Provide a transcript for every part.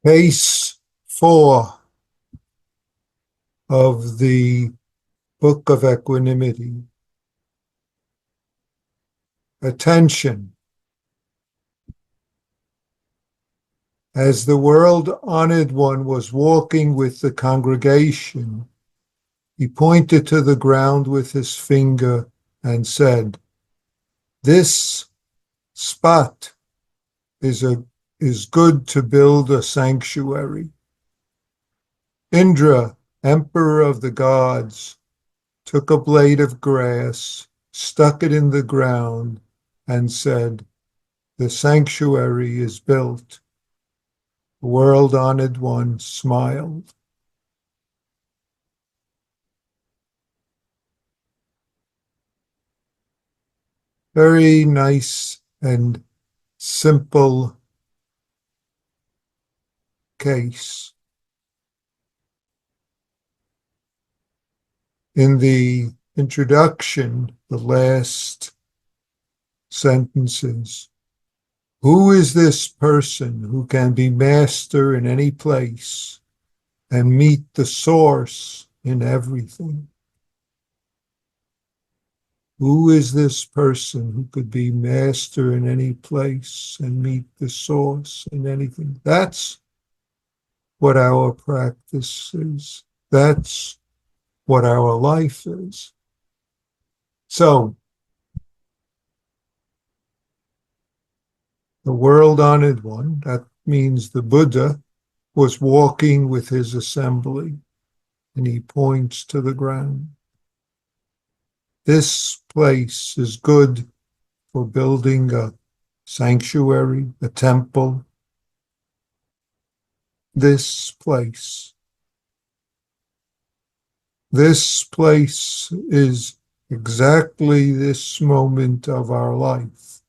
Case 4 of the Book of Equanimity. Attention. As the world-honored one was walking with the congregation, he pointed to the ground with his finger and said, "This spot is good to build a sanctuary." Indra, emperor of the gods, took a blade of grass, stuck it in the ground, and said, "The sanctuary is built." The world-honored one smiled. Very nice and simple case. In the introduction, the last sentences, who is this person who can be master in any place and meet the source in everything? Who is this person who could be master in any place and meet the source in anything? That's what our practice is. That's what our life is. So, the world-honored one, that means the Buddha, was walking with his assembly, and he points to the ground. This place is good for building a sanctuary, a temple. This place is exactly this moment of our life.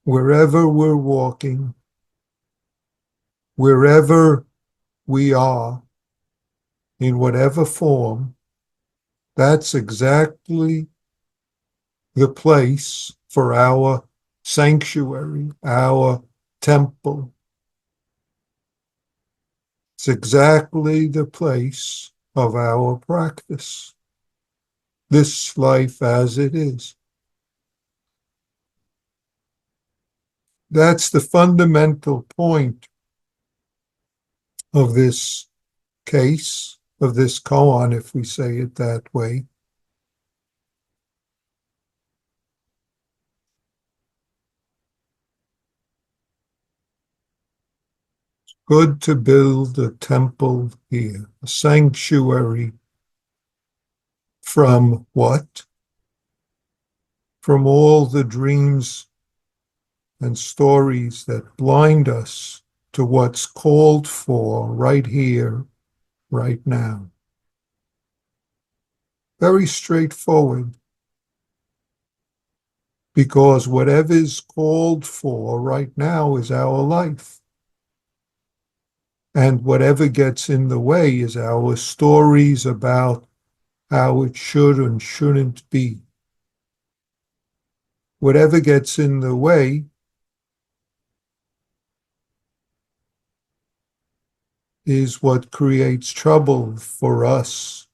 Wherever we're walking, wherever we are, in whatever form, that's exactly the place for our sanctuary, our temple. It's exactly the place of our practice, this life as it is. That's the fundamental point of this case, of this koan, if we say it that way. Good to build a temple here, a sanctuary from what? From all the dreams and stories that blind us to what's called for right here, right now. Very straightforward. Because whatever is called for right now is our life. And whatever gets in the way is our stories about how it should and shouldn't be. Whatever gets in the way is what creates trouble for us.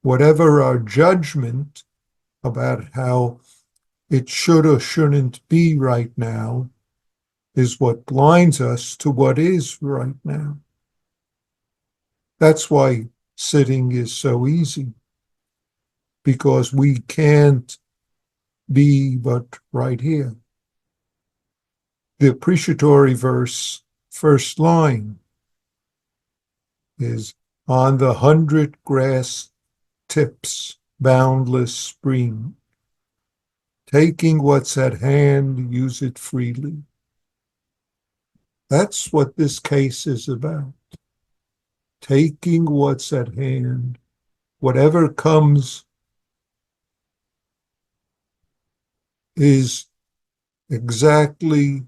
Whatever our judgment about how it should or shouldn't be right now is what blinds us to what is right now. That's why sitting is so easy, because we can't be but right here. The appreciatory verse, first line, is on the 100 grass tips, boundless spring. Taking what's at hand, use it freely. That's what this case is about. Taking what's at hand, whatever comes is exactly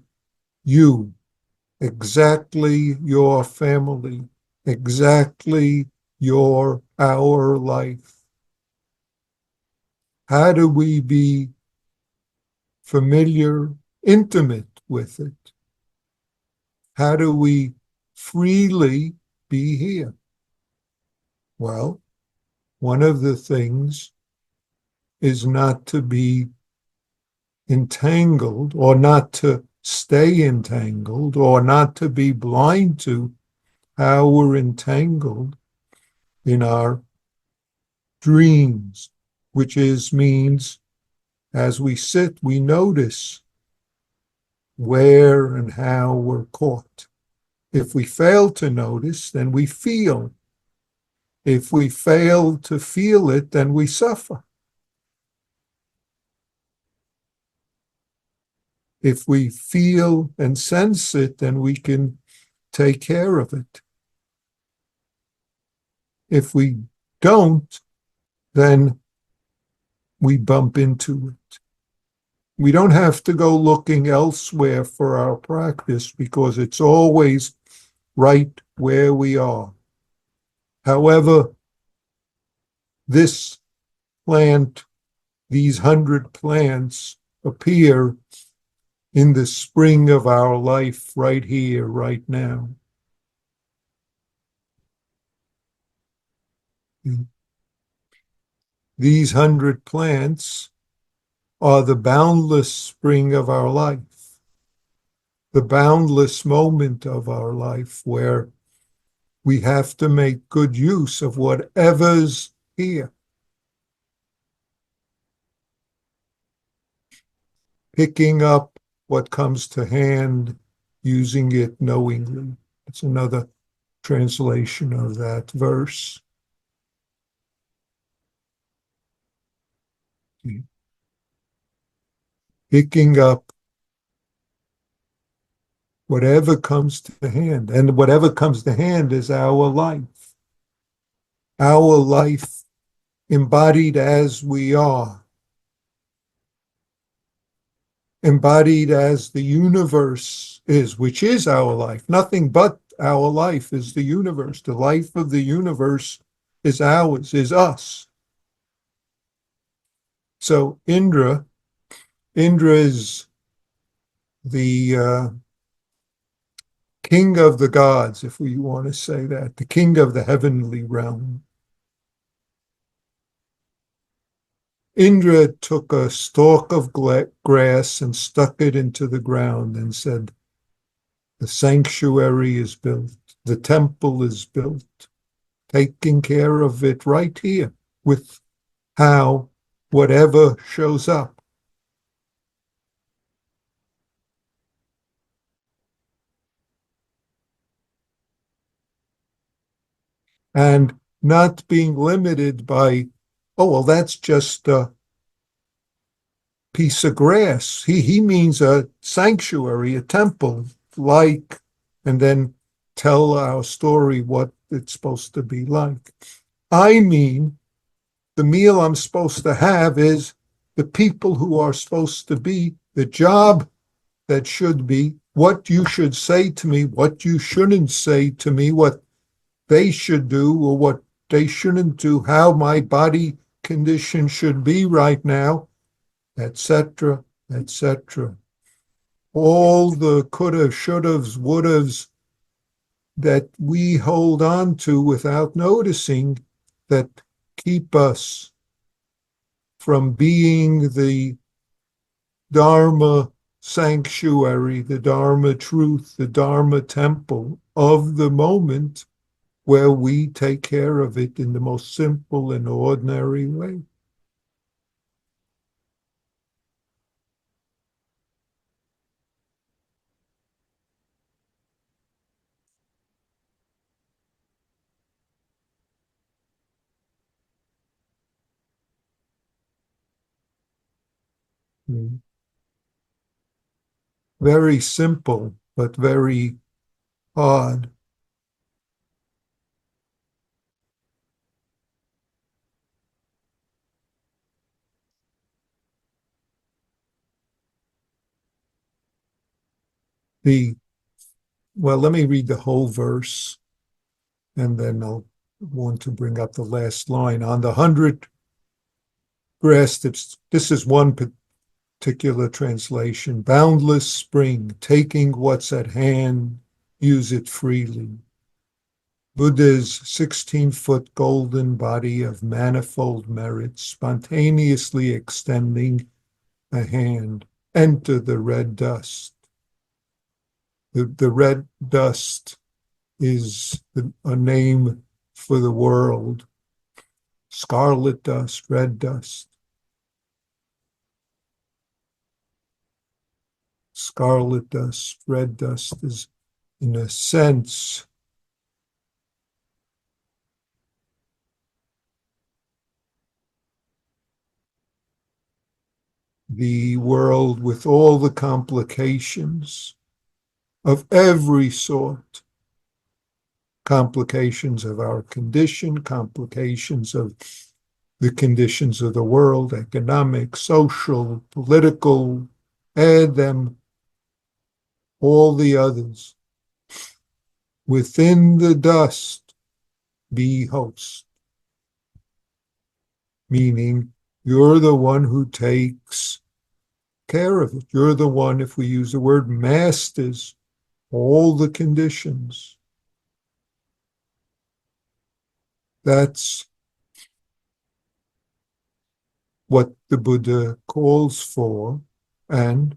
you, exactly your family, exactly our life. How do we be familiar, intimate with it? How do we freely be here? Well, one of the things is not to be entangled, or not to stay entangled, or not to be blind to how we're entangled in our dreams, which means as we sit, we notice where and how we're caught. If we fail to notice, then we feel. If we fail to feel it, then we suffer. If we feel and sense it, then we can take care of it. If we don't, then we bump into it. We don't have to go looking elsewhere for our practice because it's always right where we are. However, this plant, these 100 plants appear in the spring of our life right here, right now. These 100 plants are the boundless spring of our life, the boundless moment of our life where we have to make good use of whatever's here. Picking up what comes to hand, using it knowingly. It's another translation of that verse. Picking up whatever comes to hand, and whatever comes to hand is our life. Our life embodied as we are, embodied as the universe is, which is our life. Nothing but our life is the universe. The life of the universe is ours, is us. So Indra is the king of the gods, if we want to say that, the king of the heavenly realm. Indra took a stalk of grass and stuck it into the ground and said, the sanctuary is built, the temple is built, taking care of it right here with how whatever shows up. And not being limited by, oh, well, that's just a piece of grass. He means a sanctuary, a temple, like, and then tell our story what it's supposed to be like. I mean, the meal I'm supposed to have is the people who are supposed to be, the job that should be, what you should say to me, what you shouldn't say to me, what they should do or what they shouldn't do, how my body condition should be right now, etc., etc. All the coulda, shouldas, wouldas that we hold on to without noticing that keep us from being the Dharma sanctuary, the Dharma truth, the Dharma temple of the moment where we take care of it in the most simple and ordinary way. Very simple, but very hard. The Well, let me read the whole verse, and then I'll want to bring up the last line. On the 100 grass tips, this is one particular translation, boundless spring, taking what's at hand, use it freely. Buddha's 16-foot golden body of manifold merits, spontaneously extending a hand. Enter the red dust. The red dust is a name for the world. Scarlet dust, red dust. Scarlet dust, red dust is, in a sense, the world with all the complications of every sort. Complications of our condition, complications of the conditions of the world, economic, social, political, add them, all the others. Within the dust, be host. Meaning, you're the one who takes care of it. You're the one, if we use the word, masters all the conditions. That's what the Buddha calls for, and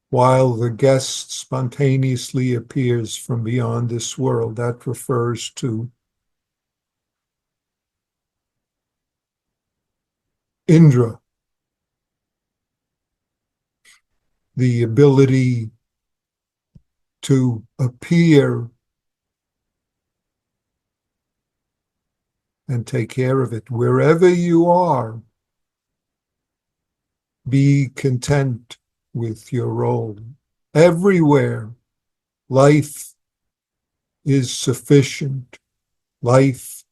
while the guest spontaneously appears from beyond this world, that refers to Indra, the ability to appear and take care of it. Wherever you are, be content with your role. Everywhere, life is sufficient. Life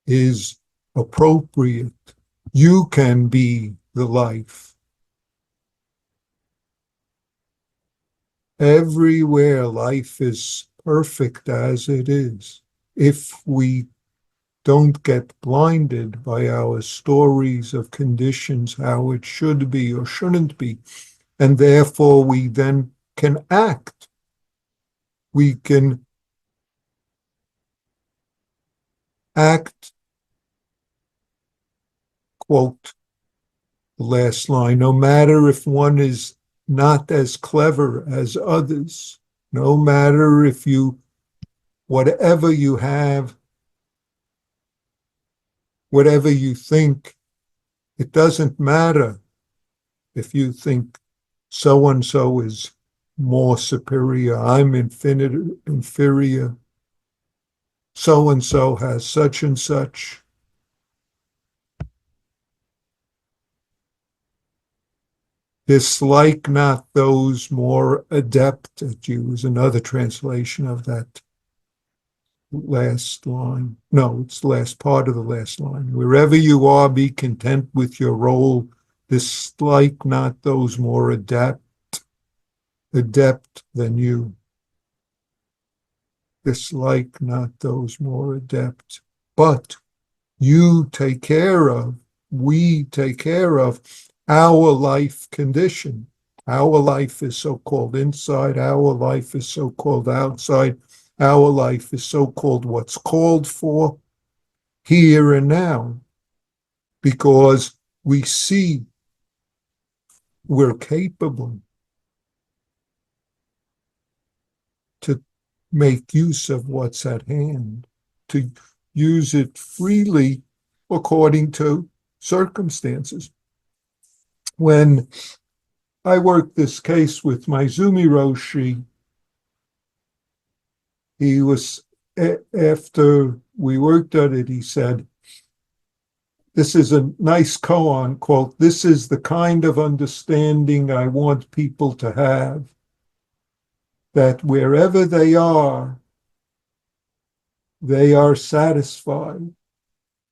is appropriate. You can be the life. Everywhere, life is perfect as it is. If we don't get blinded by our stories of conditions, how it should be or shouldn't be, and therefore we then can act. We can act, quote the last line, no matter if one is not as clever as others, no matter if you, whatever you have, whatever you think, it doesn't matter if you think so-and-so is more superior, I'm inferior, so-and-so has such and such. Dislike not those more adept at you is another translation of that last line. No, it's the last part of the last line. Wherever you are, be content with your role. Dislike not those more adept than you. Dislike not those more adept. But you take care of, we take care of our life condition. Our life is so-called inside, our life is so-called outside, our life is so-called what's called for here and now, because we see we're capable to make use of what's at hand, to use it freely according to circumstances. When I worked this case with Maizumi Roshi, he was, after we worked at it, he said, this is a nice koan, quote, this is the kind of understanding I want people to have, that wherever they are satisfied.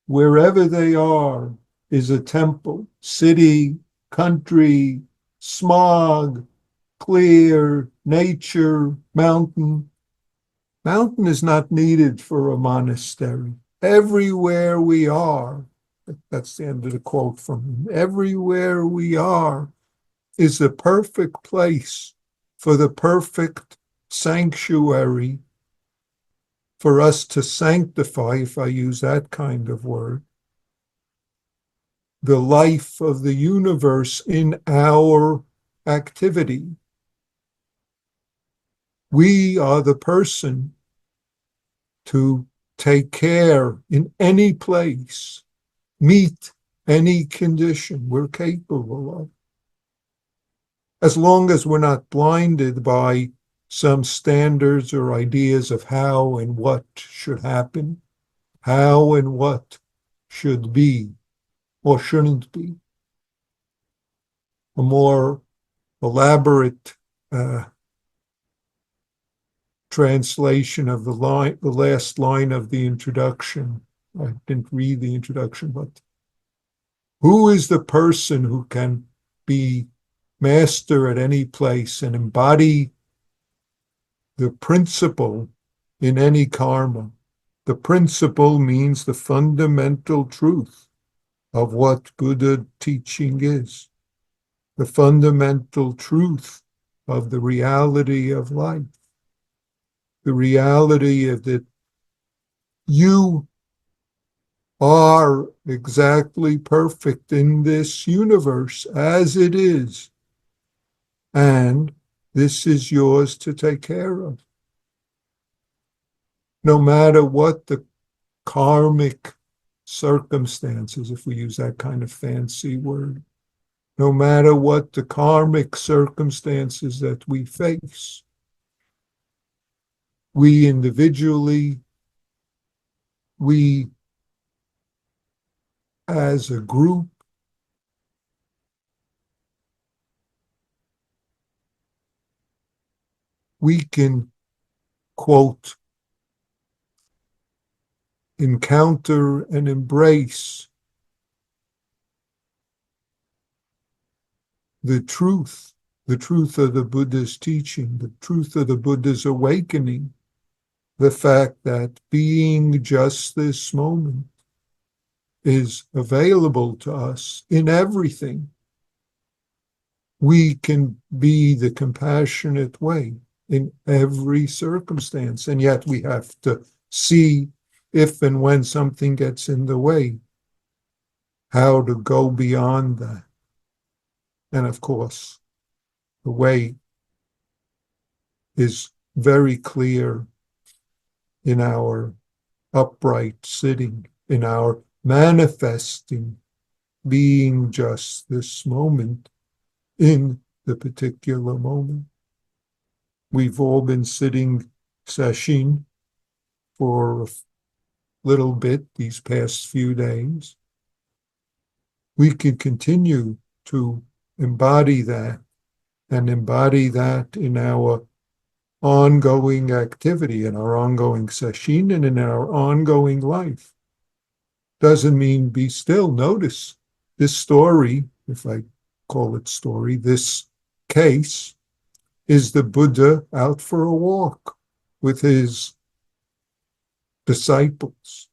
Wherever they are is a temple, city, country, smog, clear, nature, mountain. Mountain is not needed for a monastery. everywhere we are, that's the end of the quote from him, everywhere we are is the perfect place for the perfect sanctuary for us to sanctify, if I use that kind of word, the life of the universe in our activity. We are the person to take care in any place, meet any condition we're capable of. As long as we're not blinded by some standards or ideas of how and what should happen, how and what should be or shouldn't be. A more elaborate translation of the last line of the introduction. I didn't read the introduction, but who is the person who can be master at any place and embody the principle in any karma? The principle means the fundamental truth of what Buddha teaching is, the fundamental truth of the reality of life, the reality of that you are exactly perfect in this universe as it is, and this is yours to take care of. No matter what the karmic circumstances, if we use that kind of fancy word, no matter what the karmic circumstances that we face, we individually, we as a group, we can, quote, encounter and embrace the truth of the Buddha's teaching, the truth of the Buddha's awakening, the fact that being just this moment is available to us in everything. We can be the compassionate way in every circumstance, and yet we have to see if and when something gets in the way, how to go beyond that. And of course, the way is very clear in our upright sitting, in our manifesting, being just this moment in the particular moment. We've all been sitting sesshin for a little bit these past few days. We can continue to embody that and embody that in our ongoing activity, in our ongoing sesshin, and in our ongoing life. Doesn't mean be still. Notice this story, if I call it story, this case is the Buddha out for a walk with his disciples,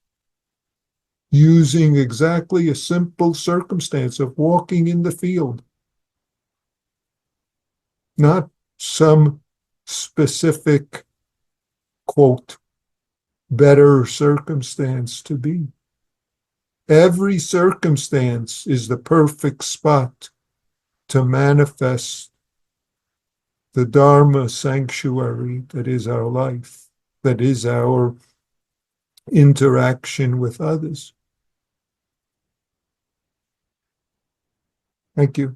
using exactly a simple circumstance of walking in the field, not some specific, quote, better circumstance to be. Every circumstance is the perfect spot to manifest the Dharma sanctuary that is our life, that is our interaction with others. Thank you.